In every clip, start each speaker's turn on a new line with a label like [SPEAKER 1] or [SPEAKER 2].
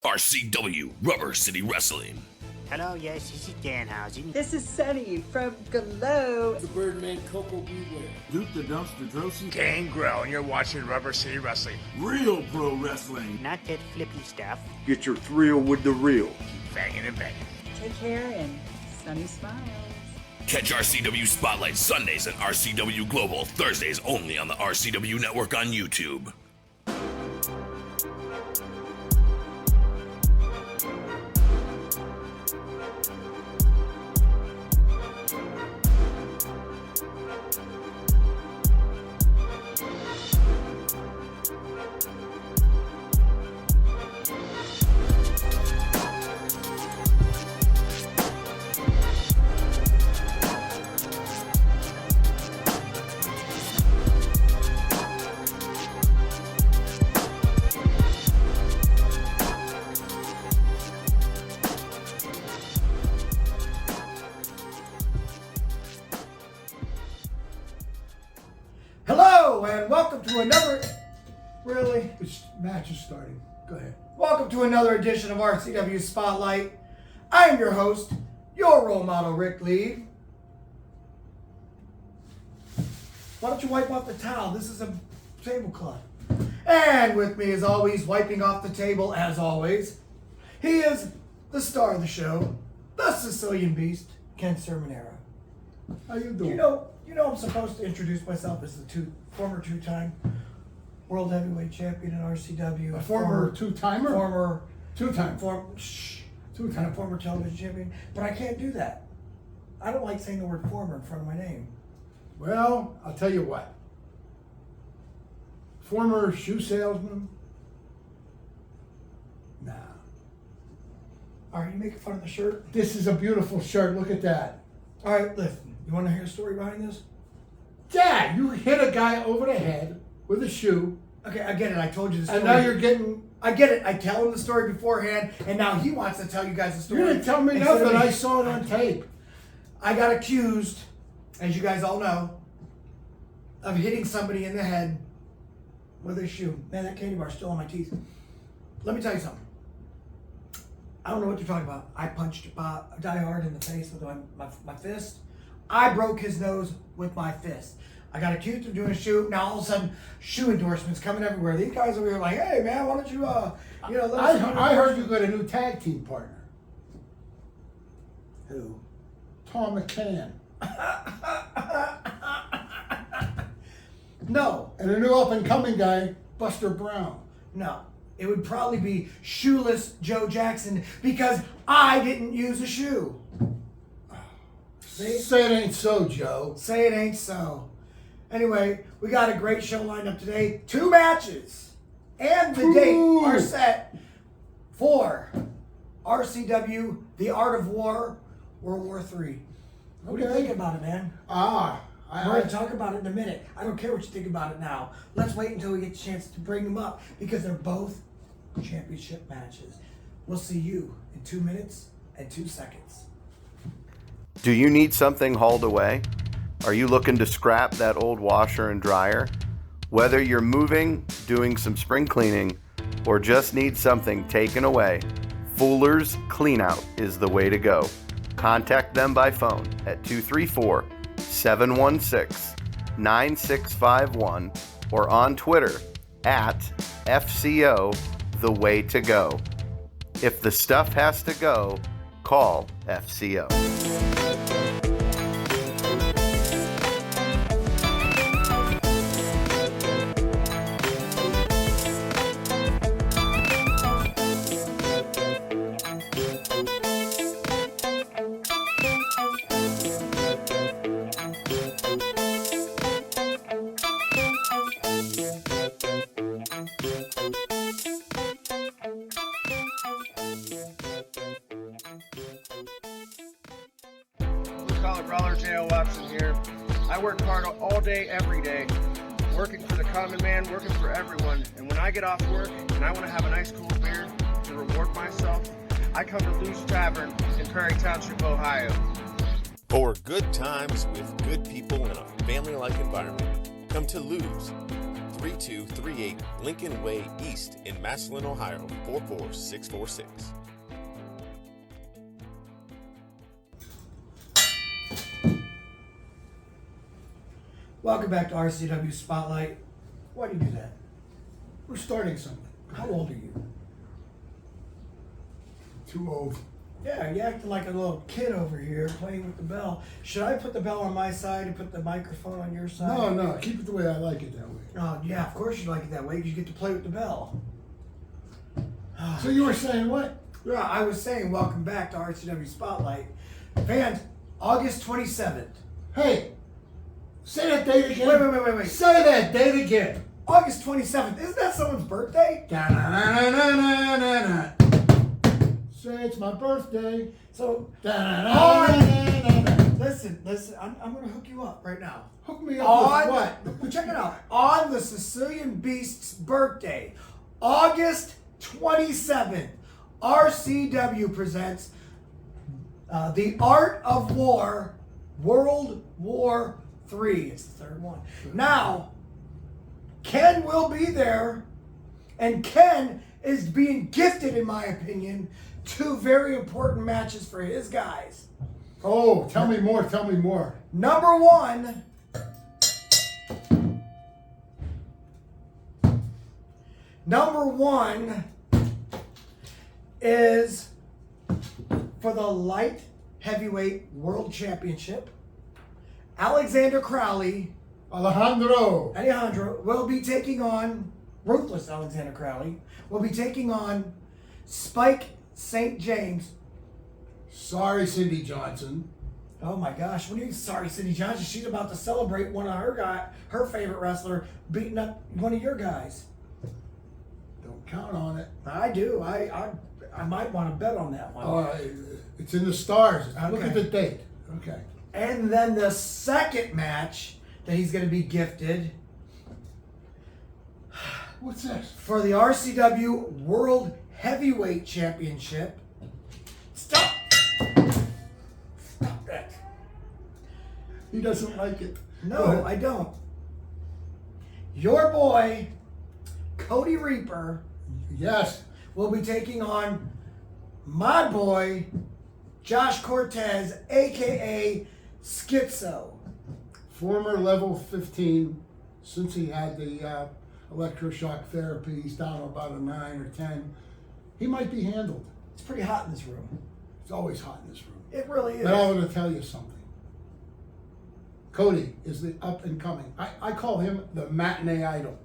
[SPEAKER 1] RCW Rubber City Wrestling.
[SPEAKER 2] Hello, yes, this is Danhausen.
[SPEAKER 3] This is Sunny from Glow.
[SPEAKER 4] The Birdman Coco Beware.
[SPEAKER 5] Duke the Dumpster Drosen.
[SPEAKER 6] Gangrel, and you're watching Rubber City Wrestling.
[SPEAKER 5] Real pro wrestling.
[SPEAKER 2] Not that flippy stuff.
[SPEAKER 7] Get your thrill with the real.
[SPEAKER 6] Keep banging and banging.
[SPEAKER 3] Take care and Sunny smiles.
[SPEAKER 1] Catch RCW Spotlight Sundays and RCW Global Thursdays only on the RCW Network on YouTube.
[SPEAKER 8] Hello and welcome to another. Really?
[SPEAKER 4] This match is starting. Go ahead.
[SPEAKER 8] Welcome to another edition of RCW Spotlight. I am your host, your role model, Rick Lee. Why don't you wipe off the towel? This is a tablecloth. And with me, as always, wiping off the table, as always, he is the star of the show, the Sicilian Beast, Ken Sermonera.
[SPEAKER 4] How you doing?
[SPEAKER 8] You know I'm supposed to introduce myself as the former two-time World Heavyweight Champion in RCW.
[SPEAKER 4] A former two-timer?
[SPEAKER 8] Former
[SPEAKER 4] two-time.
[SPEAKER 8] Two-time former television champion. But I can't do that. I don't like saying the word former in front of my name.
[SPEAKER 4] Well, I'll tell you what. Former shoe salesman? Nah.
[SPEAKER 8] All right, you making fun of the shirt?
[SPEAKER 4] This is a beautiful shirt. Look at that.
[SPEAKER 8] All right, listen. You want to hear a story behind this?
[SPEAKER 4] Dad, you hit a guy over the head with a shoe.
[SPEAKER 8] Okay, I get it. I told you the story.
[SPEAKER 4] And now you're getting...
[SPEAKER 8] I get it. I tell him the story beforehand, and now he wants to tell you guys the story.
[SPEAKER 4] You didn't tell me
[SPEAKER 8] instead of
[SPEAKER 4] nothing.
[SPEAKER 8] me.
[SPEAKER 4] I saw it on tape.
[SPEAKER 8] I got accused, as you guys all know, of hitting somebody in the head with a shoe. Man, that candy bar's still on my teeth. Let me tell you something. I don't know what you're talking about. I punched Die Hard in the face with my fist. I broke his nose with my fist. I got accused of doing a shoe. Now all of a sudden, shoe endorsements coming everywhere. These guys over here are like, hey man, why don't you, let us
[SPEAKER 4] I heard you got a new tag team partner.
[SPEAKER 8] Who?
[SPEAKER 4] Tom McCann.
[SPEAKER 8] No.
[SPEAKER 4] And a new up-and-coming guy, Buster Brown.
[SPEAKER 8] No. It would probably be Shoeless Joe Jackson because I didn't use a shoe. See?
[SPEAKER 4] Say it ain't so, Joe.
[SPEAKER 8] Say it ain't so. Anyway, we got a great show lined up today. 2 matches. And the date are set for RCW, The Art of War, World War III. What do you think about it, man? We're going to talk about it in a minute. I don't care what you think about it now. Let's wait until we get a chance to bring them up because they're both championship matches. We'll see you in 2 minutes and 2 seconds.
[SPEAKER 9] Do you need something hauled away? Are you looking to scrap that old washer and dryer? Whether you're moving, doing some spring cleaning, or just need something taken away, Fuller's Cleanout is the way to go. Contact them by phone at 234-716-9651 or on Twitter at FCO The Way to Go. If the stuff has to go, call FCO.
[SPEAKER 10] I work hard all day, every day, working for the common man, working for everyone. And when I get off work and I want to have a nice cool beer to reward myself, I come to Lou's Tavern in Prairie Township, Ohio.
[SPEAKER 11] For good times with good people in a family-like environment, come to Lou's, 3238 Lincoln Way East in Massillon, Ohio 44646.
[SPEAKER 8] Welcome back to RCW Spotlight. Why do you do that?
[SPEAKER 4] We're starting something.
[SPEAKER 8] How old are you?
[SPEAKER 4] Too old.
[SPEAKER 8] Yeah, you acting like a little kid over here playing with the bell. Should I put the bell on my side and put the microphone on your side?
[SPEAKER 4] No, keep it the way I like it that way.
[SPEAKER 8] Oh, yeah, of course you like it that way because you get to play with the bell.
[SPEAKER 4] So you were saying what?
[SPEAKER 8] Yeah, I was saying welcome back to RCW Spotlight. Fans, August 27th.
[SPEAKER 4] Hey, say that date again.
[SPEAKER 8] Wait.
[SPEAKER 4] Say that date again.
[SPEAKER 8] August 27th. Isn't that someone's birthday?
[SPEAKER 4] Da-na-na-na-na-na-na. Say it's my birthday.
[SPEAKER 8] So,
[SPEAKER 4] Da-na-na-na-na-na.
[SPEAKER 8] listen, I'm going to hook you up right now.
[SPEAKER 4] Hook me up with what?
[SPEAKER 8] Check it out. On the Sicilian Beast's birthday, August 27th, RCW presents The Art of War, World War III. It's the third one. Now, Ken will be there, and Ken is being gifted, in my opinion, 2 very important matches for his guys.
[SPEAKER 4] Oh, tell me more.
[SPEAKER 8] Number one is for the light heavyweight world championship. Alejandro will be taking on Ruthless Alexander Crowley will be taking on Spike St. James.
[SPEAKER 4] Sorry, Cindy Johnson.
[SPEAKER 8] Oh my gosh, what are you sorry, Cindy Johnson? She's about to celebrate one of her favorite wrestler beating up one of your guys.
[SPEAKER 4] Don't count on it.
[SPEAKER 8] I do. I might want to bet on that one.
[SPEAKER 4] It's in the stars.
[SPEAKER 8] Okay.
[SPEAKER 4] Look at the date. Okay.
[SPEAKER 8] And then the second match that he's going to be gifted.
[SPEAKER 4] What's this?
[SPEAKER 8] For the RCW World Heavyweight Championship. Stop it.
[SPEAKER 4] He doesn't like it.
[SPEAKER 8] No, I don't. Your boy, Cody Reaper.
[SPEAKER 4] Yes.
[SPEAKER 8] Will be taking on my boy, Josh Cortez, a.k.a. Schizo.
[SPEAKER 4] Former level 15. Since he had the electroshock therapy, he's down to about a 9 or 10. He might be handled.
[SPEAKER 8] It's pretty hot in this room.
[SPEAKER 4] It's always hot in this room.
[SPEAKER 8] It really is.
[SPEAKER 4] But I'm going to tell you something. Cody is the up and coming. I call him the matinee idol.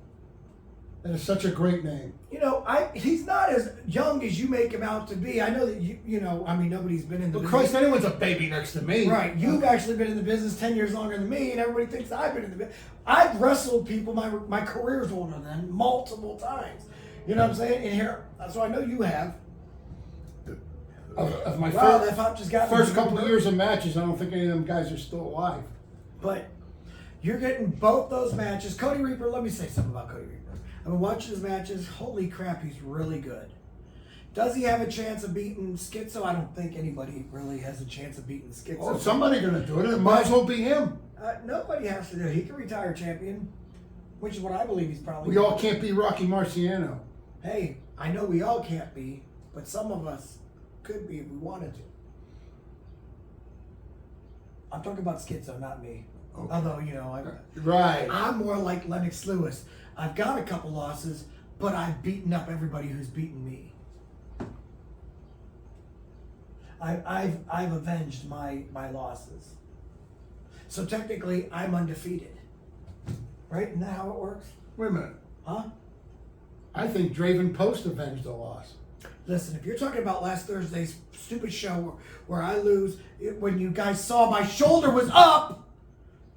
[SPEAKER 4] That is such a great name.
[SPEAKER 8] You know, he's not as young as you make him out to be. I know that nobody's been in the business.
[SPEAKER 4] Christ, anyone's a baby next to me.
[SPEAKER 8] Right. You've actually been in the business 10 years longer than me, and everybody thinks I've been in the business. I've wrestled people my career's older than multiple times. You know what I'm saying? And here, so I know you have.
[SPEAKER 4] Of my
[SPEAKER 8] first
[SPEAKER 4] couple of years of matches, I don't think any of them guys are still alive.
[SPEAKER 8] But you're getting both those matches. Cody Reaper, let me say something about Cody Reaper. I've been watching his matches. Holy crap, he's really good. Does he have a chance of beating Schizo? I don't think anybody really has a chance of beating Schizo.
[SPEAKER 4] Oh, somebody's going to do it. It might as well be him.
[SPEAKER 8] Nobody has to do it. He can retire champion, which is what I believe he's probably
[SPEAKER 4] We all can't be Rocky Marciano.
[SPEAKER 8] Hey, I know we all can't be, but some of us could be if we wanted to. I'm talking about Schizo, not me. Okay. Although, I'm more like Lennox Lewis. I've got a couple losses, but I've beaten up everybody who's beaten me. I've avenged my losses. So technically, I'm undefeated. Right? Isn't that how it works?
[SPEAKER 4] Wait a minute.
[SPEAKER 8] Huh?
[SPEAKER 4] I think Draven Post avenged a loss.
[SPEAKER 8] Listen, if you're talking about last Thursday's stupid show where I lose, when you guys saw my shoulder was up,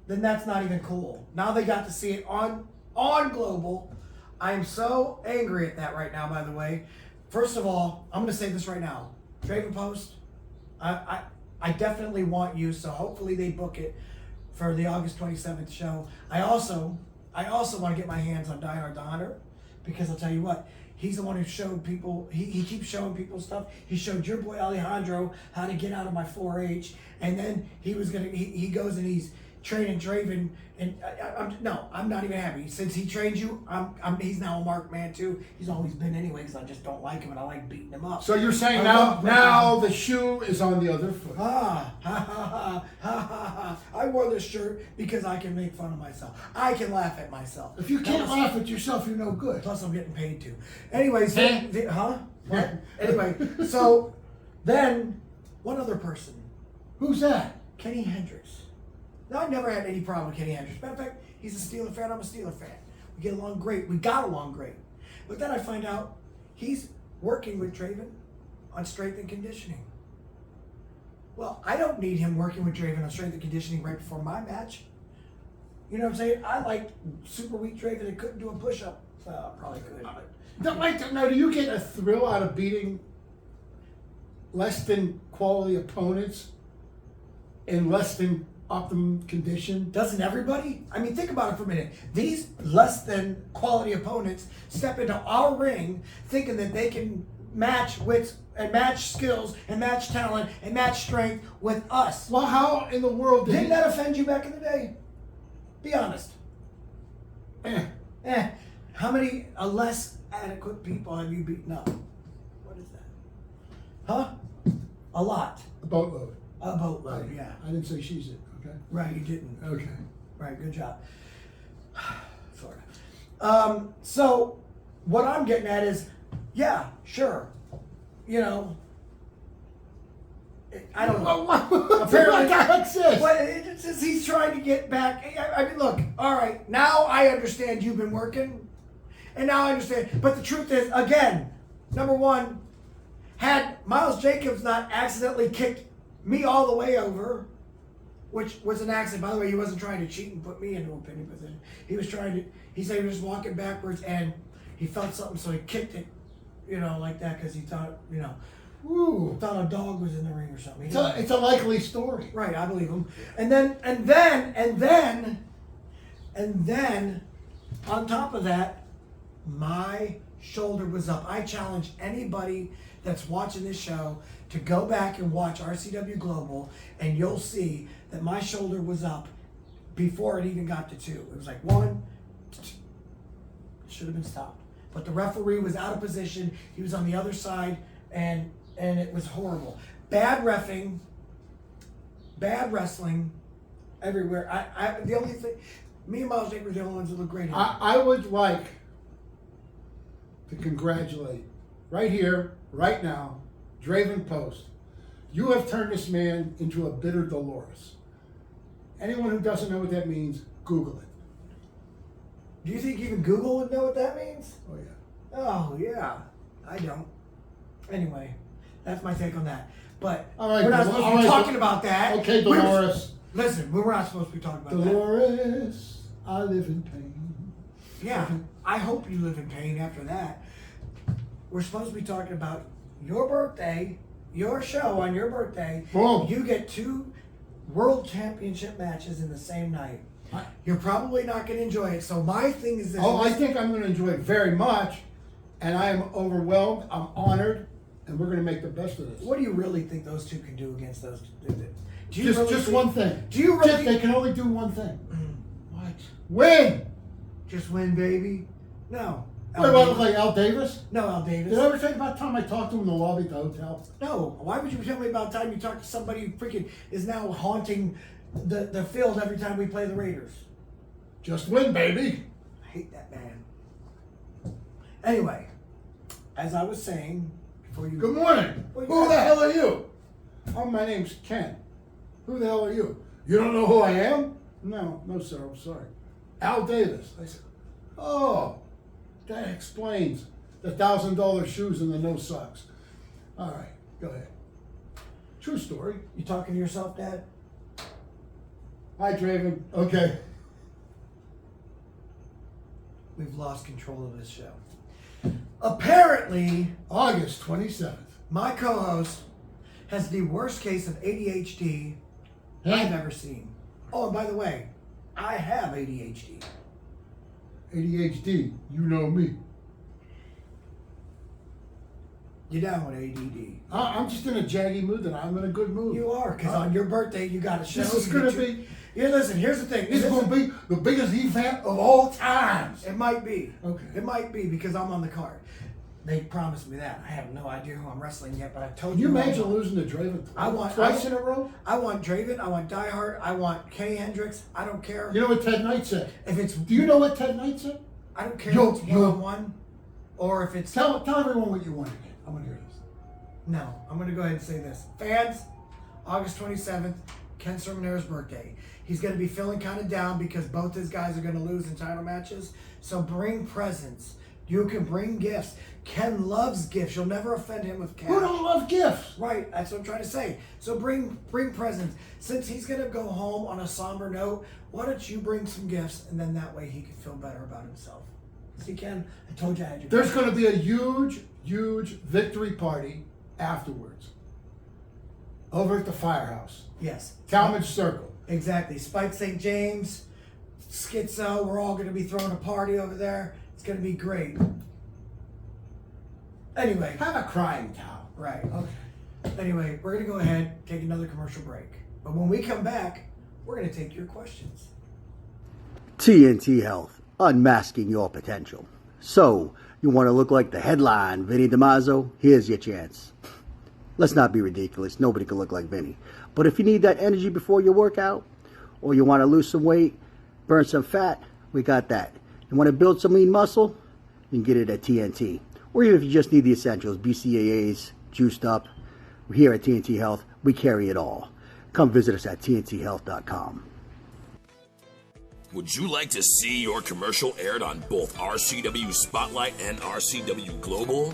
[SPEAKER 8] then that's not even cool. Now they got to see it on Global. I'm so angry at that right now, by the way. First of all, I'm going to say this right now. Draven Post, I definitely want you, so hopefully they book it for the August 27th show. I also want to get my hands on Die Hard the Hunter, because I'll tell you what, he's the one who showed people, he keeps showing people stuff. He showed your boy Alejandro how to get out of my 4-H, and then he goes and he's training Draven, and I'm not even happy. Since he trained you, he's now a marked man too. He's always been anyway, because I just don't like him and I like beating him up.
[SPEAKER 4] So you're saying now the shoe is on the other foot.
[SPEAKER 8] I wore this shirt because I can make fun of myself. I can laugh at myself.
[SPEAKER 4] If you can't laugh at yourself, you're no good.
[SPEAKER 8] Plus, I'm getting paid to. Anyways, What? Anyway, so then one other person.
[SPEAKER 4] Who's that?
[SPEAKER 8] Kenny Hendricks. Now, I never had any problem with Kenny Hendricks. Matter of fact, he's a Steeler fan. I'm a Steeler fan. We get along great. We got along great. But then I find out he's working with Draven on strength and conditioning. Well, I don't need him working with Draven on strength and conditioning right before my match. You know what I'm saying? I like super weak Draven that couldn't do a push-up. Probably could.
[SPEAKER 4] Now, do you get a thrill out of beating less than quality opponents in less than optimum condition?
[SPEAKER 8] Doesn't everybody? I mean, think about it for a minute. These less than quality opponents step into our ring thinking that they can match wits and match skills and match talent and match strength with us.
[SPEAKER 4] Well, how in the world
[SPEAKER 8] didn't that offend you back in the day? Be honest. How many less adequate people have you beaten up? What is that? Huh? A lot.
[SPEAKER 4] A boatload.
[SPEAKER 8] A boatload, yeah.
[SPEAKER 4] I didn't say she's it, okay?
[SPEAKER 8] Right, you didn't.
[SPEAKER 4] Okay.
[SPEAKER 8] Right, good job. Sort of. So, what I'm getting at is, yeah, sure. You know, I don't know. Apparently, it's just he's trying to get back. I mean, look, all right, now I understand you've been working, and now I understand. But the truth is, again, number one, had Miles Jacobs not accidentally kicked me all the way over, which was an accident. By the way, he wasn't trying to cheat and put me into a pinning position. He was trying to, he said he was walking backwards and he felt something, so he kicked it, you know, like that, because he thought, you know, thought a dog was in the ring or something.
[SPEAKER 4] It's a likely story.
[SPEAKER 8] Right, I believe him. And then, on top of that, my shoulder was up. I challenge anybody that's watching this show to go back and watch RCW Global, and you'll see that my shoulder was up before it even got to 2. It was like 1, 2. It should have been stopped. But the referee was out of position. He was on the other side, and it was horrible. Bad reffing, bad wrestling, everywhere. The only thing, me and Miles Jake were the only ones that look great.
[SPEAKER 4] I would like to congratulate, right here, right now, Draven Post. You have turned this man into a bitter Dolores. Anyone who doesn't know what that means, Google it.
[SPEAKER 8] Do you think even Google would know what that means?
[SPEAKER 4] Oh, yeah.
[SPEAKER 8] Oh, yeah. I don't. Anyway, that's my take on that. But
[SPEAKER 4] all right,
[SPEAKER 8] we're not supposed to be talking about that.
[SPEAKER 4] Okay, Dolores.
[SPEAKER 8] Listen, we're not supposed to be talking about
[SPEAKER 4] Dolores, I live in pain.
[SPEAKER 8] Yeah, I hope you live in pain after that. We're supposed to be talking about your birthday, your show on your birthday.
[SPEAKER 4] Boom.
[SPEAKER 8] You get 2 world championship matches in the same night. You're probably not going to enjoy it. So my thing is this.
[SPEAKER 4] Oh, I think I'm going to enjoy it very much, and I am overwhelmed. I'm honored, and we're going to make the best of this.
[SPEAKER 8] What do you really think those 2 can do against those? Do you
[SPEAKER 4] just
[SPEAKER 8] really
[SPEAKER 4] just one thing.
[SPEAKER 8] Do you really?
[SPEAKER 4] They can only do one thing.
[SPEAKER 8] What?
[SPEAKER 4] Win.
[SPEAKER 8] Just win, baby. No.
[SPEAKER 4] What do I look like, Al Davis?
[SPEAKER 8] No, Al Davis.
[SPEAKER 4] Did I ever tell you about the time I talked to him in the lobby at the hotel?
[SPEAKER 8] No. Why would you tell me about the time you talked to somebody who freaking is now haunting the field every time we play the Raiders?
[SPEAKER 4] Just win, baby.
[SPEAKER 8] I hate that man. Anyway, as I was saying before you.
[SPEAKER 4] Good morning. Who the hell are you? Oh, my name's Ken. Who the hell are you? You don't know who I am? No, sir. I'm sorry. Al Davis. I said, oh, that explains the $1,000 shoes and the no socks. All right, go ahead. True story.
[SPEAKER 8] You talking to yourself, Dad?
[SPEAKER 4] Hi, Draven. Okay.
[SPEAKER 8] We've lost control of this show. Apparently,
[SPEAKER 4] August 27th.
[SPEAKER 8] my co-host has the worst case of ADHD I've ever seen. Oh, and by the way, I have ADHD.
[SPEAKER 4] ADHD, you know me.
[SPEAKER 8] You're down with ADD.
[SPEAKER 4] I'm just in a jaggy mood, and I'm in a good mood.
[SPEAKER 8] You are, because on your birthday you got a show.
[SPEAKER 4] This is going to be.
[SPEAKER 8] Yeah, listen, here's the thing.
[SPEAKER 4] This is going to be the biggest event of all times.
[SPEAKER 8] It might be.
[SPEAKER 4] Okay.
[SPEAKER 8] It might be because I'm on the card. They promised me that. I have no idea who I'm wrestling yet, but I told
[SPEAKER 4] Can you
[SPEAKER 8] you.
[SPEAKER 4] imagine losing to Draven twice in a row?
[SPEAKER 8] I want Draven. I want Die Hard. I want Kenny Hendricks. I don't care.
[SPEAKER 4] You know what Ted Knight said? Do you know what Ted Knight said?
[SPEAKER 8] I don't care if it's one-on-one or if it's...
[SPEAKER 4] Tell everyone what you want again. I want to hear this.
[SPEAKER 8] No, I'm going to go ahead and say this. Fans, August 27th, Ken Sermonera's birthday. He's going to be feeling kind of down because both his guys are going to lose in title matches. So bring presents. You can bring gifts. Ken loves gifts. You'll never offend him with cash.
[SPEAKER 4] Who don't love gifts?
[SPEAKER 8] Right, that's what I'm trying to say. So bring presents. Since he's going to go home on a somber note, why don't you bring some gifts, and then that way he can feel better about himself. See, Ken, I told you I had your
[SPEAKER 4] There's going to be a huge, huge victory party afterwards. Over at the firehouse.
[SPEAKER 8] Yes.
[SPEAKER 4] Talmadge Circle.
[SPEAKER 8] Exactly. Spike St. James, Schizo, we're all going to be throwing a party over there. It's going to be great. Anyway.
[SPEAKER 4] Have a crying towel.
[SPEAKER 8] Right. Okay. Anyway, we're going to go ahead, take another commercial break. But when we come back, we're going to take your questions.
[SPEAKER 12] TNT Health, unmasking your potential. So, you want to look like the headline Vinny DiMaggio? Here's your chance. Let's not be ridiculous. Nobody can look like Vinny. But if you need that energy before your workout, or you want to lose some weight, burn some fat, we got that. You want to build some lean muscle? You can get it at TNT. Or even if you just need the essentials, BCAAs, juiced up. Here at TNT Health, we carry it all. Come visit us at tnthealth.com.
[SPEAKER 1] Would you like to see your commercial aired on both RCW Spotlight and RCW Global?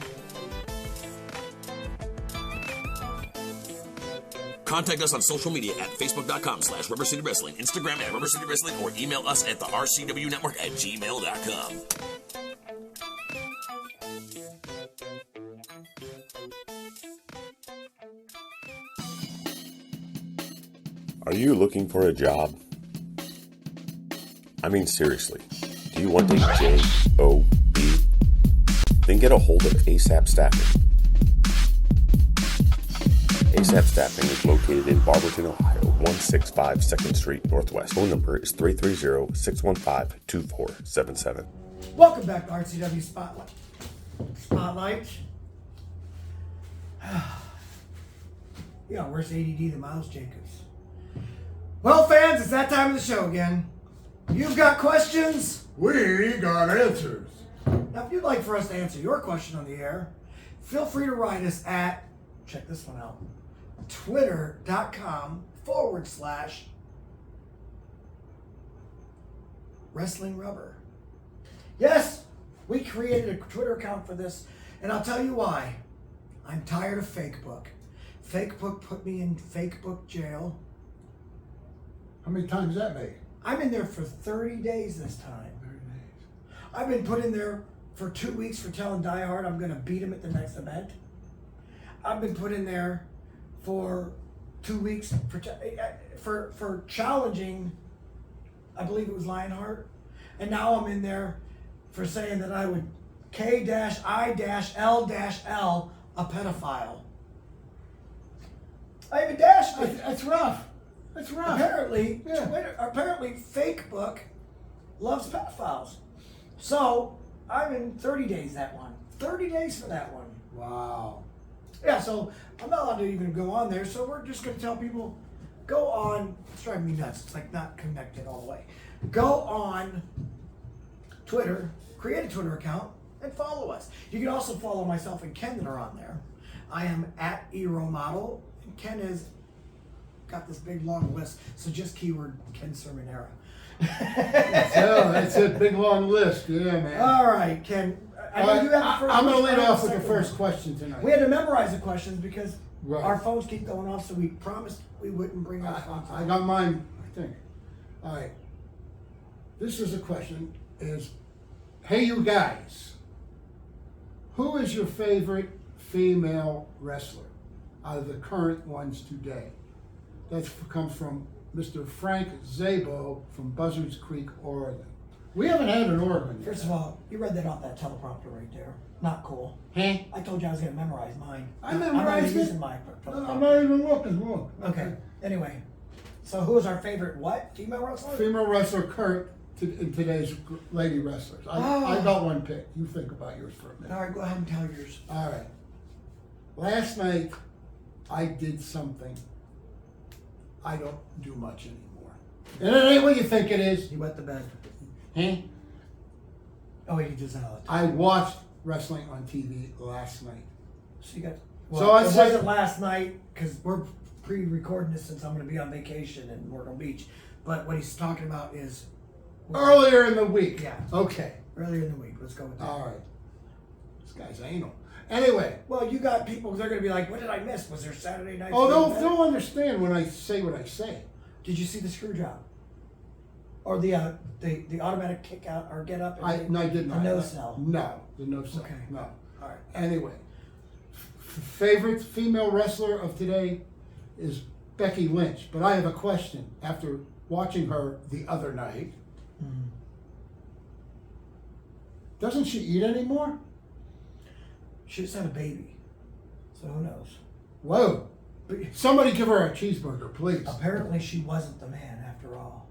[SPEAKER 1] Contact us on social media at facebook.com/Rubber City Wrestling, Instagram at Rubber City Wrestling, or email us at the RCW Network at gmail.com.
[SPEAKER 11] Are you looking for a job? I mean, seriously, do you want a job? Then get a hold of ASAP Staffing. ASAP Staffing is located in Barberton, Ohio, 165 2nd Street Northwest. Phone number is 330-615-2477.
[SPEAKER 8] Welcome back to RCW Spotlight. Yeah, where's ADD the Miles Jacobs? Well, fans, it's that time of the show again. You've got questions?
[SPEAKER 4] We got answers.
[SPEAKER 8] Now, if you'd like for us to answer your question on the air, feel free to write us at, check this one out, twitter.com/Wrestling Rubber. Yes, we created a Twitter account for this, and I'll tell you why. I'm tired of Facebook. Facebook put me in Facebook jail.
[SPEAKER 4] How many times that make?
[SPEAKER 8] I'm in there for 30 days this time.
[SPEAKER 4] 30 days.
[SPEAKER 8] I've been put in there for 2 weeks for telling Die Hard I'm going to beat him at the next event. I've been put in there for 2 weeks for challenging, I believe it was Lionheart. And now I'm in there for saying that I would K-I-L-L a pedophile. I even dashed it.
[SPEAKER 4] That's rough. That's rough.
[SPEAKER 8] Apparently,
[SPEAKER 4] Yeah.
[SPEAKER 8] apparently Facebook loves pedophiles. So I'm in 30 days that one. 30 days for that one.
[SPEAKER 4] Wow.
[SPEAKER 8] Yeah, so I'm not allowed to even go on there. So we're just going to tell people, go on. It's driving me nuts. It's like not connected all the way. Go on Twitter, create a Twitter account, and follow us. You can also follow myself and Ken that are on there. I am at RoleModel, and Ken has got this big long list. So just keyword Ken Sermonera.
[SPEAKER 4] That's a big long list. Yeah, man.
[SPEAKER 8] All right, Ken. I know you have the first
[SPEAKER 4] I'm going to
[SPEAKER 8] question,
[SPEAKER 4] lead off with the
[SPEAKER 8] second
[SPEAKER 4] first
[SPEAKER 8] one.
[SPEAKER 4] question tonight.
[SPEAKER 8] We had to memorize the questions because
[SPEAKER 4] Right.
[SPEAKER 8] our phones keep going off, so we promised we wouldn't bring our phones
[SPEAKER 4] I
[SPEAKER 8] off.
[SPEAKER 4] got mine, I think. All right. This is a question is, hey, you guys, who is your favorite female wrestler out of the current ones today? That comes from Mr. Frank Zabo from Buzzards Creek, Oregon. We haven't had an Oregon yet.
[SPEAKER 8] First of all, you read that off that teleprompter right there. Not cool.
[SPEAKER 4] Huh?
[SPEAKER 8] I told you I was going to memorize mine.
[SPEAKER 4] I
[SPEAKER 8] I'm not
[SPEAKER 4] memorized
[SPEAKER 8] even
[SPEAKER 4] it.
[SPEAKER 8] using my teleprompter.
[SPEAKER 4] I'm not even looking. Look.
[SPEAKER 8] Okay. Anyway, So who is our favorite what? Female wrestler?
[SPEAKER 4] Female wrestler current in today's lady wrestlers. I got one pick. You think about yours for a minute.
[SPEAKER 8] All right, go ahead and tell yours.
[SPEAKER 4] All right. Last night, I did something I don't do much anymore. And it ain't what you think it is.
[SPEAKER 8] You wet the bed.
[SPEAKER 4] Huh?
[SPEAKER 8] Oh, wait, he does that all the time.
[SPEAKER 4] I watched wrestling on TV last night.
[SPEAKER 8] So you got.
[SPEAKER 4] So
[SPEAKER 8] Well,
[SPEAKER 4] I
[SPEAKER 8] it
[SPEAKER 4] said-
[SPEAKER 8] wasn't last night because we're pre-recording this since I'm going to be on vacation in Myrtle Beach. But what he's talking about is
[SPEAKER 4] Earlier in the week.
[SPEAKER 8] Yeah.
[SPEAKER 4] Okay.
[SPEAKER 8] Earlier in the week. Let's go with that.
[SPEAKER 4] All right. This guy's anal. Anyway.
[SPEAKER 8] Well, you got people. They're going to be like, "What did I miss? Was there Saturday night?"
[SPEAKER 4] Oh, they'll understand when I say what I say.
[SPEAKER 8] Did you see the screw job? Or the automatic kick out or get up?
[SPEAKER 4] No, I did not.
[SPEAKER 8] The no sell.
[SPEAKER 4] No, the no sell.
[SPEAKER 8] Okay.
[SPEAKER 4] No.
[SPEAKER 8] All right.
[SPEAKER 4] Anyway, favorite female wrestler of today is Becky Lynch. But I have a question after watching her the other night.
[SPEAKER 8] Mm-hmm.
[SPEAKER 4] Doesn't she eat anymore?
[SPEAKER 8] She just had a baby, so who knows?
[SPEAKER 4] Whoa. Somebody give her a cheeseburger, please.
[SPEAKER 8] Apparently, she wasn't the man after all.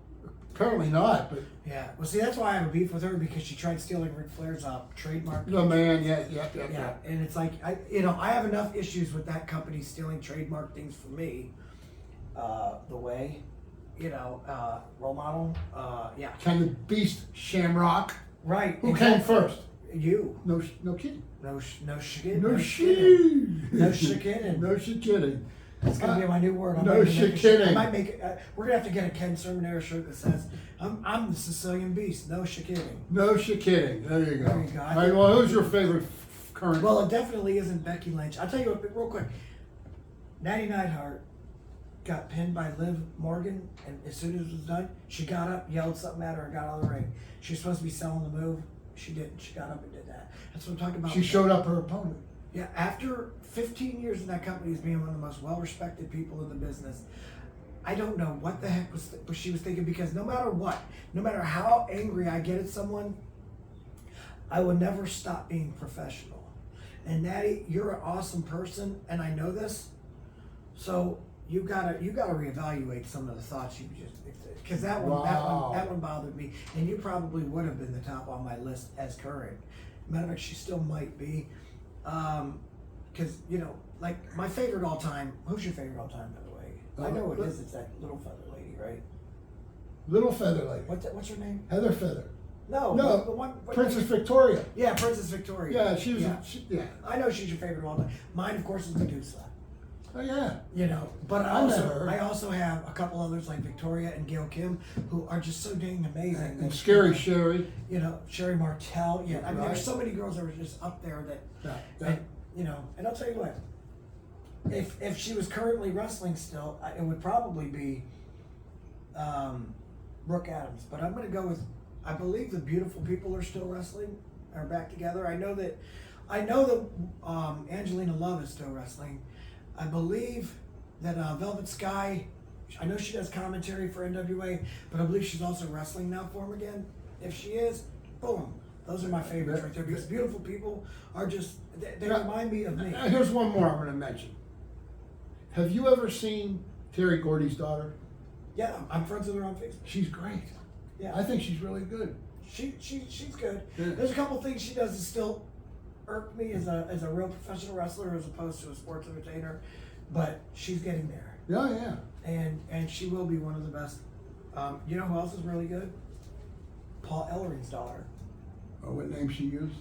[SPEAKER 4] Apparently not, but
[SPEAKER 8] Yeah. Well, see, that's why I have a beef with her because she tried stealing Ric Flair's trademark.
[SPEAKER 4] the man, yeah.
[SPEAKER 8] Yeah, and it's like I have enough issues with that company stealing trademark things from me. The way, RoleModel. Yeah.
[SPEAKER 4] Can the Beast Shamrock?
[SPEAKER 8] Right.
[SPEAKER 4] Who came first?
[SPEAKER 8] You.
[SPEAKER 4] No kidding.
[SPEAKER 8] No shit.
[SPEAKER 4] No
[SPEAKER 8] shit. No
[SPEAKER 4] shit.
[SPEAKER 8] shit kidding.
[SPEAKER 4] No shit kidding.
[SPEAKER 8] That's gonna be my new word.
[SPEAKER 4] No shit kidding.
[SPEAKER 8] I might make it. We're gonna have to get a Ken Sermonera shirt that says, "I'm the Sicilian Beast." No shit kidding.
[SPEAKER 4] No shit kidding. There you go.
[SPEAKER 8] There you go.
[SPEAKER 4] All right, well, who's your favorite current?
[SPEAKER 8] Well, it definitely isn't Becky Lynch. I'll tell you what, real quick. Natty Neidhart got pinned by Liv Morgan, and as soon as it was done, she got up, yelled something at her, and got out of the ring. She was supposed to be selling the move. She didn't. She got up and did that. That's what I'm talking about.
[SPEAKER 4] She showed up her opponent.
[SPEAKER 8] Yeah, after 15 years in that company as being one of the most well-respected people in the business, I don't know what the heck was she was thinking, because no matter what, no matter how angry I get at someone, I will never stop being professional. And Natty, you're an awesome person, and I know this, so you gotta reevaluate some of the thoughts you just, because that one bothered me, and you probably would have been the top on my list as current. Matter of fact, she still might be. Because, like my favorite all time, who's your favorite all time, by the way? I know it is, it's that little feather lady, right?
[SPEAKER 4] Little feather lady.
[SPEAKER 8] What's her name?
[SPEAKER 4] Heather Feather.
[SPEAKER 8] No,
[SPEAKER 4] No,
[SPEAKER 8] the one.
[SPEAKER 4] Princess Victoria.
[SPEAKER 8] Yeah, Princess Victoria.
[SPEAKER 4] Yeah, she was.
[SPEAKER 8] Yeah. I know she's your favorite of all time. Mine, of course, is Medusa.
[SPEAKER 4] Oh yeah.
[SPEAKER 8] But
[SPEAKER 4] I met her.
[SPEAKER 8] I also have a couple others like Victoria and Gail Kim, who are just so dang amazing.
[SPEAKER 4] And Scary Sherry.
[SPEAKER 8] Sherry Martel. Yeah, I mean,
[SPEAKER 4] Right.
[SPEAKER 8] there's so many girls that were just up there that,
[SPEAKER 4] Yeah.
[SPEAKER 8] and I'll tell you what, if she was currently wrestling still, it would probably be Brooke Adams. But I'm going to go with, I believe the Beautiful People are still wrestling, are back together. I know that Angelina Love is still wrestling. I believe that Velvet Sky, I know she does commentary for NWA, but I believe she's also wrestling now for him again. If she is, boom. Those are my favorites right there, because Beautiful People are just, they remind me of me.
[SPEAKER 4] Here's one more I'm going to mention. Have you ever seen Terry Gordy's daughter?
[SPEAKER 8] Yeah, I'm friends with her on Facebook.
[SPEAKER 4] She's great.
[SPEAKER 8] Yeah,
[SPEAKER 4] I think she's really good.
[SPEAKER 8] She's good.
[SPEAKER 4] Yeah.
[SPEAKER 8] There's a couple things she does that still irk me as a real professional wrestler as opposed to a sports entertainer, but she's getting there.
[SPEAKER 4] Yeah.
[SPEAKER 8] And she will be one of the best. You know who else is really good? Paul Ellering's daughter.
[SPEAKER 4] Oh, what name she used?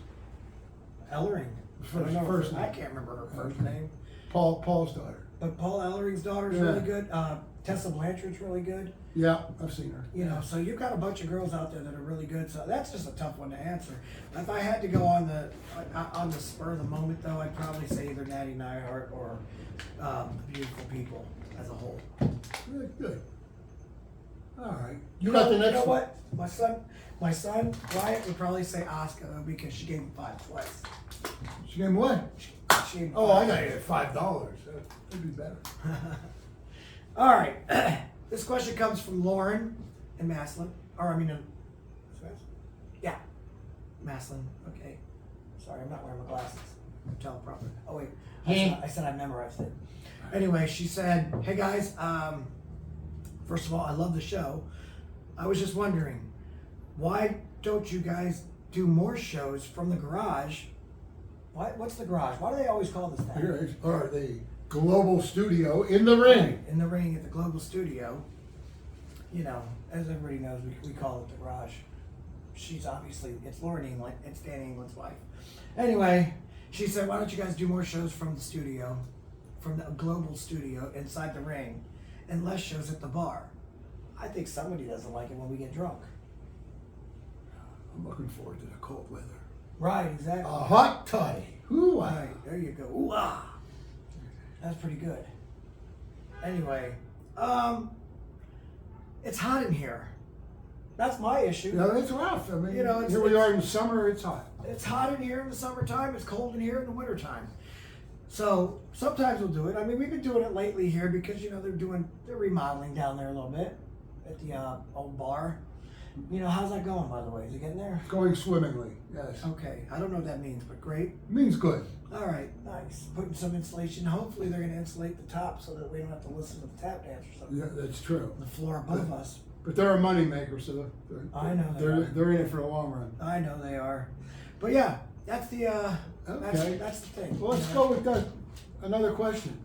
[SPEAKER 8] Ellering.
[SPEAKER 4] First name.
[SPEAKER 8] I can't remember her first name.
[SPEAKER 4] Paul's daughter.
[SPEAKER 8] But Paul Ellering's daughter is really good. Tessa Blanchard's really good.
[SPEAKER 4] Yeah, I've seen her.
[SPEAKER 8] So you've got a bunch of girls out there that are really good. So that's just a tough one to answer. If I had to go on the spur of the moment, though, I'd probably say either Natty Neidhart or the Beautiful People as a whole.
[SPEAKER 4] Good. All right. You got the next
[SPEAKER 8] You know
[SPEAKER 4] one.
[SPEAKER 8] what? My son Wyatt would probably say Oscar, though, because she gave him 5 twice.
[SPEAKER 4] She gave him what?
[SPEAKER 8] She gave him
[SPEAKER 4] Oh, I
[SPEAKER 8] 5.
[SPEAKER 4] got you at $5. That'd be better.
[SPEAKER 8] All right. This question comes from Lauren in Maslin. Yeah, Maslin. Okay. Sorry, I'm not wearing my glasses. Teleprompter. Oh, wait. I said I memorized it. Anyway, she said, "Hey, guys, First of all, I love the show. I was just wondering, why don't you guys do more shows from the garage? What's the garage? Why do they always call this that?
[SPEAKER 4] Here, or the Global Studio in the ring.
[SPEAKER 8] Right, in the ring at the Global Studio. You know, as everybody knows, we call it the garage. She's obviously, it's Lauren England, it's Dan England's wife. Anyway, she said, why don't you guys do more shows from the studio, from the Global Studio inside the ring, and less shows at the bar? I think somebody doesn't like it when we get drunk.
[SPEAKER 4] I'm looking forward to the cold weather.
[SPEAKER 8] Right, exactly.
[SPEAKER 4] A hot toddy. Ooh,
[SPEAKER 8] right, there you go. Ooh, ah. That's pretty good. Anyway, it's hot in here. That's my issue.
[SPEAKER 4] No, it's rough. I mean,
[SPEAKER 8] you know,
[SPEAKER 4] here we are in summer, it's hot.
[SPEAKER 8] It's hot in here in the summertime. It's cold in here in the wintertime. So sometimes we'll do it. I mean, we've been doing it lately here because, you know, they're remodeling down there a little bit at the old bar. You know, how's that going, by the way? Is it getting there?
[SPEAKER 4] Going swimmingly, yes.
[SPEAKER 8] Okay. I don't know what that means, but great.
[SPEAKER 4] Means good.
[SPEAKER 8] All right, nice. Putting some insulation. Hopefully they're going to insulate the top so that we don't have to listen to the tap dance or something.
[SPEAKER 4] Yeah, that's true.
[SPEAKER 8] The floor above us.
[SPEAKER 4] But they're a moneymaker, so
[SPEAKER 8] I know
[SPEAKER 4] they're in it for the long run.
[SPEAKER 8] I know they are. But yeah, that's the
[SPEAKER 4] okay.
[SPEAKER 8] that's the thing.
[SPEAKER 4] Well, let's go with another question.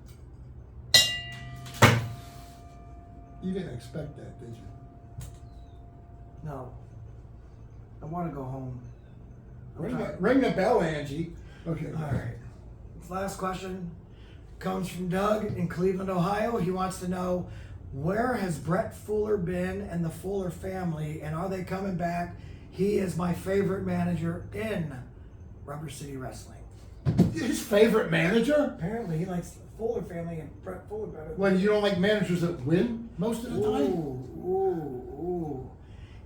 [SPEAKER 4] You didn't expect that, did you?
[SPEAKER 8] No. I want to go home.
[SPEAKER 4] Ring the bell, Angie. Okay.
[SPEAKER 8] All right. This last question comes from Doug in Cleveland, Ohio. He wants to know, where has Brett Fuller been and the Fuller family, and are they coming back? He is my favorite manager in Rubber City Wrestling.
[SPEAKER 4] His favorite manager?
[SPEAKER 8] Apparently, he likes the Fuller family and Brett Fuller better.
[SPEAKER 4] Well, you don't like managers that win most of the time?
[SPEAKER 8] Ooh.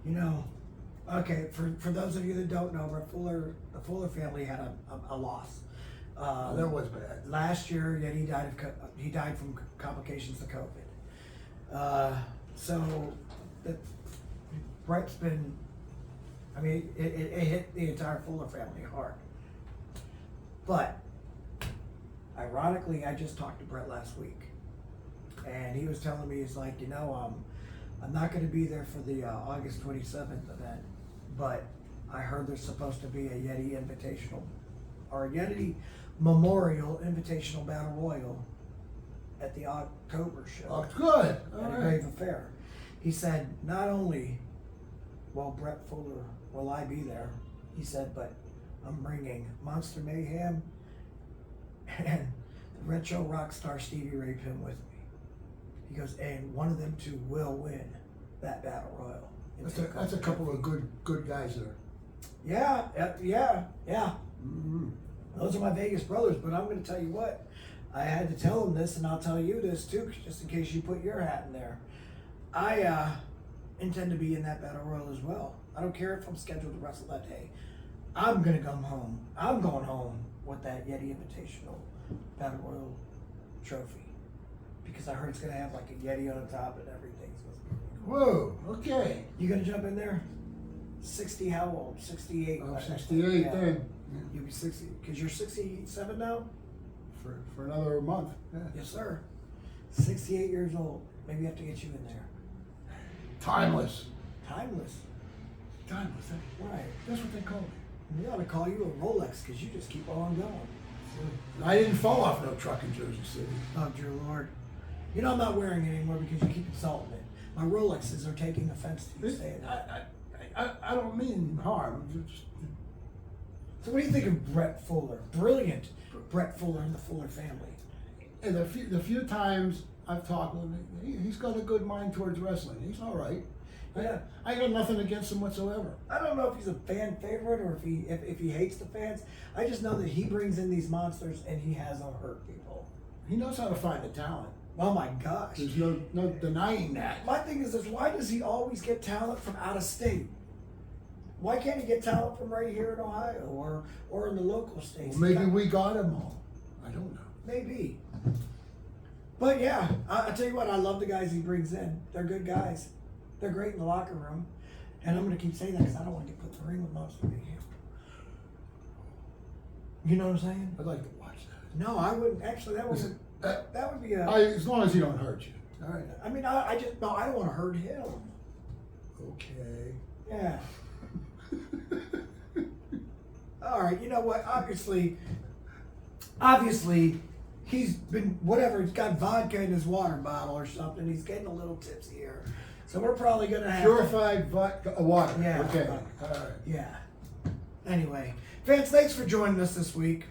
[SPEAKER 8] You know, okay, for those of you that don't know, Brett Fuller, the Fuller family had a loss.
[SPEAKER 4] That was bad.
[SPEAKER 8] Last year, yet he died from complications of COVID. So Brett's been, I mean, it hit the entire Fuller family hard. But ironically, I just talked to Brett last week, and he was telling me, he's like, you know, I'm not going to be there for the August 27th event, but I heard there's supposed to be a Yeti Invitational, or a Yeti Memorial Invitational Battle Royal at the October show.
[SPEAKER 4] Oh, good.
[SPEAKER 8] At a Grave Affair. He said, not only will Brett Fuller, will I be there, he said, but I'm bringing Monster Mayhem and the Retro Rockstar Stevie Ray Pin with me. He goes, and one of them two will win that Battle Royal.
[SPEAKER 4] That's a couple of good guys there.
[SPEAKER 8] Yeah.
[SPEAKER 4] Mm-hmm.
[SPEAKER 8] Those are my Vegas brothers, but I'm going to tell you what, I had to tell them this, and I'll tell you this too, just in case you put your hat in there. I intend to be in that Battle Royal as well. I don't care if I'm scheduled to wrestle that day. I'm going to come home. I'm going home with that Yeti Invitational Battle Royal trophy. Because I heard it's going to have like a Yeti on the top and everything.
[SPEAKER 4] Whoa, okay.
[SPEAKER 8] You going to jump in there? 60, how old? 68.
[SPEAKER 4] I'm 68
[SPEAKER 8] yeah.
[SPEAKER 4] then.
[SPEAKER 8] You'll be 60, because you're 67 now?
[SPEAKER 4] For another month. Yeah.
[SPEAKER 8] Yes, sir. 68 years old. Maybe I have to get you in there.
[SPEAKER 4] Timeless.
[SPEAKER 8] Timeless.
[SPEAKER 4] Timeless.
[SPEAKER 8] Right.
[SPEAKER 4] That's what they call me.
[SPEAKER 8] We ought to call you a Rolex because you just keep on going.
[SPEAKER 4] I didn't fall off no truck in Jersey City.
[SPEAKER 8] Oh, dear Lord. You know I'm not wearing it anymore because you keep insulting it. My Rolexes are taking offense to you saying that.
[SPEAKER 4] I don't mean harm.
[SPEAKER 8] So what do you think of Brett Fuller? Brilliant Brett Fuller and the Fuller family.
[SPEAKER 4] And the few times I've talked with him, he's got a good mind towards wrestling. He's all right.
[SPEAKER 8] Yeah.
[SPEAKER 4] I got nothing against him whatsoever.
[SPEAKER 8] I don't know if he's a fan favorite or if he hates the fans. I just know that he brings in these monsters and he has them hurt people.
[SPEAKER 4] He knows how to find the talent.
[SPEAKER 8] Oh my gosh.
[SPEAKER 4] There's no denying that.
[SPEAKER 8] My thing is why does he always get talent from out of state? Why can't he get talent from right here in Ohio or in the local states?
[SPEAKER 4] Well, maybe we got him all. I don't know.
[SPEAKER 8] Maybe. But yeah, I tell you what, I love the guys he brings in. They're good guys. They're great in the locker room. And I'm going to keep saying that because I don't want to get put in the ring with Monster Mayhem. You know what I'm saying?
[SPEAKER 4] I'd like to watch that.
[SPEAKER 8] No, I wouldn't. Actually, that would be a...
[SPEAKER 4] as long as he don't hurt you. All right.
[SPEAKER 8] I mean, I just, no, I don't want to hurt him.
[SPEAKER 4] Okay.
[SPEAKER 8] Yeah. All right, you know what? Obviously, he's been, whatever, he's got vodka in his water bottle or something. He's getting a little tipsy here. So we're probably going to have
[SPEAKER 4] Purified vodka, water.
[SPEAKER 8] Yeah.
[SPEAKER 4] Okay. All right.
[SPEAKER 8] Yeah. Anyway, fans, thanks for joining us this week.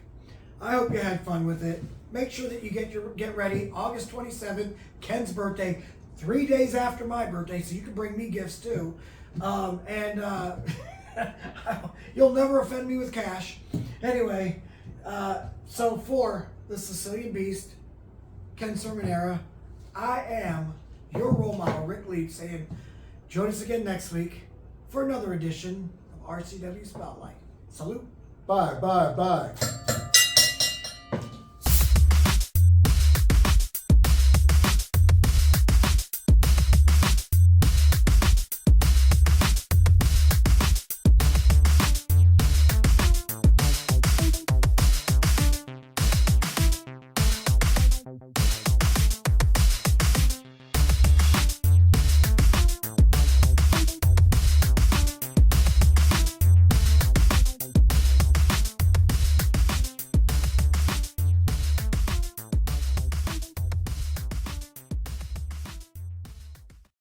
[SPEAKER 8] I hope you had fun with it. Make sure that you get ready. August 27th, Ken's birthday, 3 days after my birthday, so you can bring me gifts too. You'll never offend me with cash. Anyway, so for the Sicilian Beast, Ken Sermonera, I am your role model, Rick Leach, saying join us again next week for another edition of RCW Spotlight. Salute.
[SPEAKER 4] Bye, bye, bye.